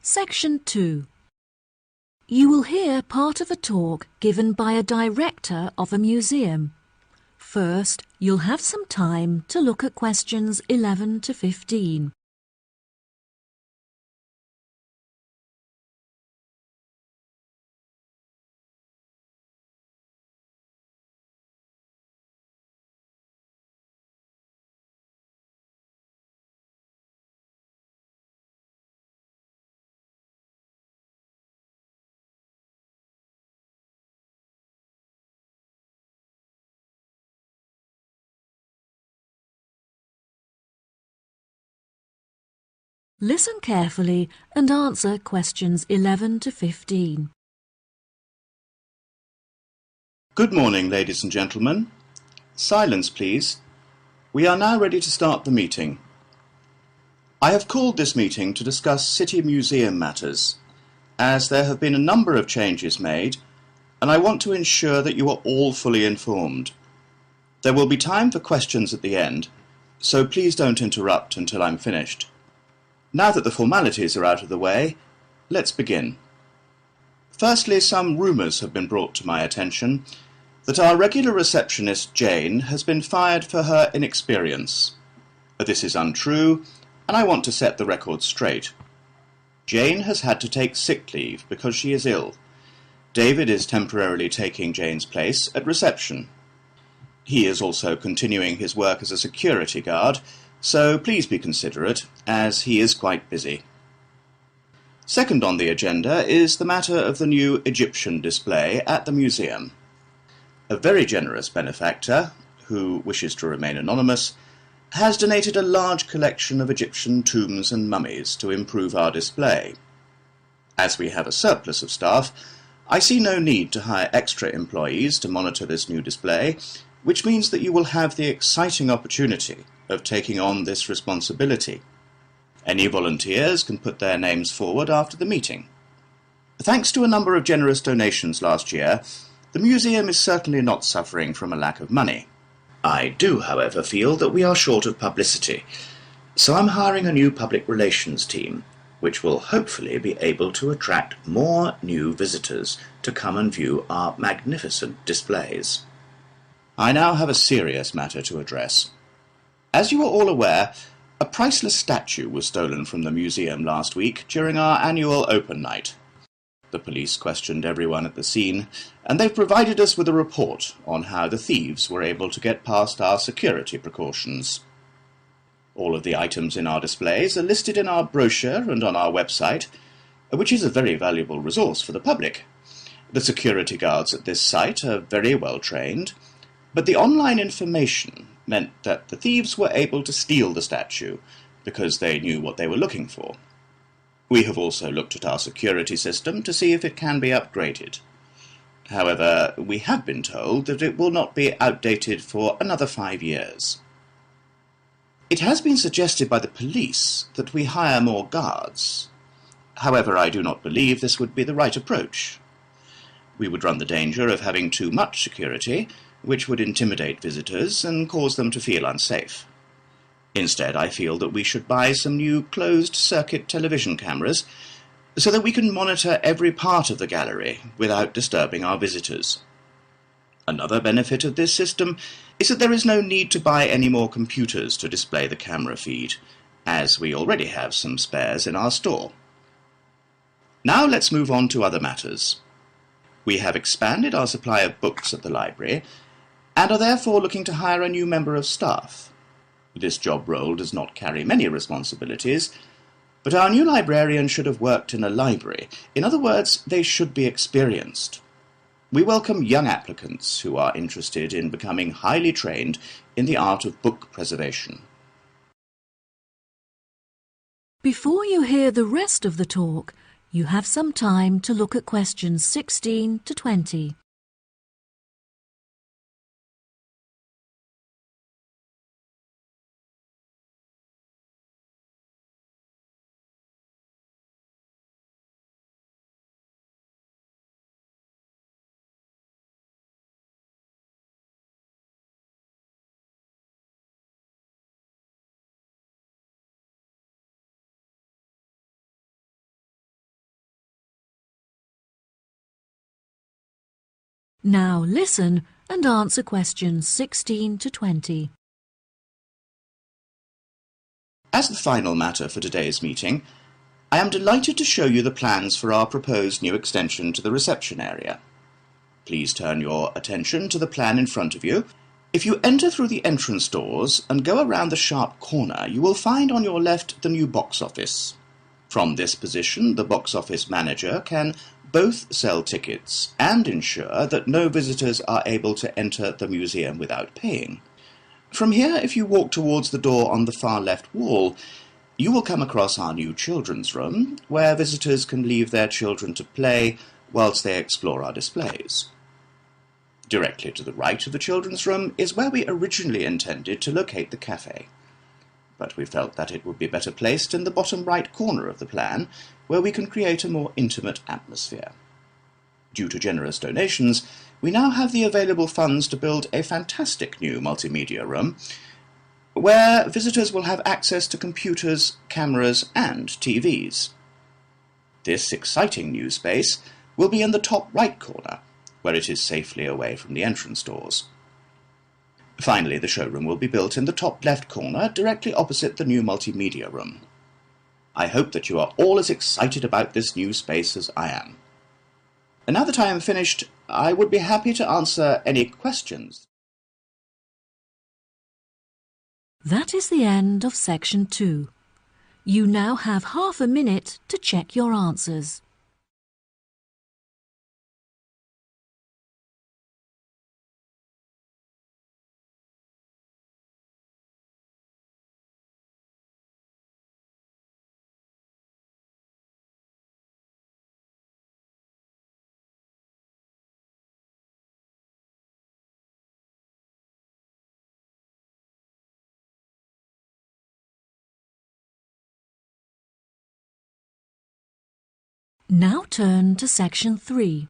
Section 2. You will hear part of a talk given by a director of a museum. First, you'll have some time to look at questions 11 to 15. Listen carefully and answer questions 11 to 15. Good morning, ladies and gentlemen. Silence, please. We are now ready to start the meeting. I have called this meeting to discuss City Museum matters, as there have been a number of changes made, and I want to ensure that you are all fully informed. There will be time for questions at the end, so please don't interrupt until I'm finished. Now that the formalities are out of the way, let's begin. Firstly, some rumours have been brought to my attention that our regular receptionist, Jane, has been fired for her inexperience. This is untrue, and I want to set the record straight. Jane has had to take sick leave because she is ill. David is temporarily taking Jane's place at reception. He is also continuing his work as a security guard, so please be considerate, as he is quite busy. Second on the agenda is the matter of the new Egyptian display at the museum. A very generous benefactor, who wishes to remain anonymous, has donated a large collection of Egyptian tombs and mummies to improve our display. As we have a surplus of staff, I see no need to hire extra employees to monitor this new display, which means that you will have the exciting opportunity of taking on this responsibility. Any volunteers can put their names forward after the meeting. Thanks to a number of generous donations last year, the museum is certainly not suffering from a lack of money. I do, however, feel that we are short of publicity, so I'm hiring a new public relations team, which will hopefully be able to attract more new visitors to come and view our magnificent displays. I now have a serious matter to address. As you are all aware, a priceless statue was stolen from the museum last week during our annual open night. The police questioned everyone at the scene, and they've provided us with a report on how the thieves were able to get past our security precautions. All of the items in our displays are listed in our brochure and on our website, which is a very valuable resource for the public. The security guards at this site are very well trained, but the online information meant that the thieves were able to steal the statue because they knew what they were looking for. We have also looked at our security system to see if it can be upgraded. However, we have been told that it will not be outdated for another 5 years. It has been suggested by the police that we hire more guards. However, I do not believe this would be the right approach. We would run the danger of having too much security, which would intimidate visitors and cause them to feel unsafe. Instead, I feel that we should buy some new closed-circuit television cameras so that we can monitor every part of the gallery without disturbing our visitors. Another benefit of this system is that there is no need to buy any more computers to display the camera feed, as we already have some spares in our store. Now let's move on to other matters. We have expanded our supply of books at the library, and are therefore looking to hire a new member of staff. This job role does not carry many responsibilities, but our new librarian should have worked in a library. In other words, they should be experienced. We welcome young applicants who are interested in becoming highly trained in the art of book preservation. Before you hear the rest of the talk, you have some time to look at questions 16 to 20. Now listen and answer questions 16 to 20. As the final matter for today's meeting, I am delighted to show you the plans for our proposed new extension to the reception area. Please turn your attention to the plan in front of you. If you enter through the entrance doors and go around the sharp corner, you will find on your left the new box office. From this position, the box office manager can both sell tickets and ensure that no visitors are able to enter the museum without paying. From here, if you walk towards the door on the far left wall, you will come across our new children's room, where visitors can leave their children to play whilst they explore our displays. Directly to the right of the children's room is where we originally intended to locate the cafe, but we felt that it would be better placed in the bottom right corner of the plan, where we can create a more intimate atmosphere. Due to generous donations, we now have the available funds to build a fantastic new multimedia room, where visitors will have access to computers, cameras, and TVs. This exciting new space will be in the top right corner, where it is safely away from the entrance doors. Finally, the showroom will be built in the top left corner, directly opposite the new multimedia room. I hope that you are all as excited about this new space as I am. And now that I am finished, I would be happy to answer any questions. That is the end of section 2. You now have half a minute to check your answers. Now turn to section 3.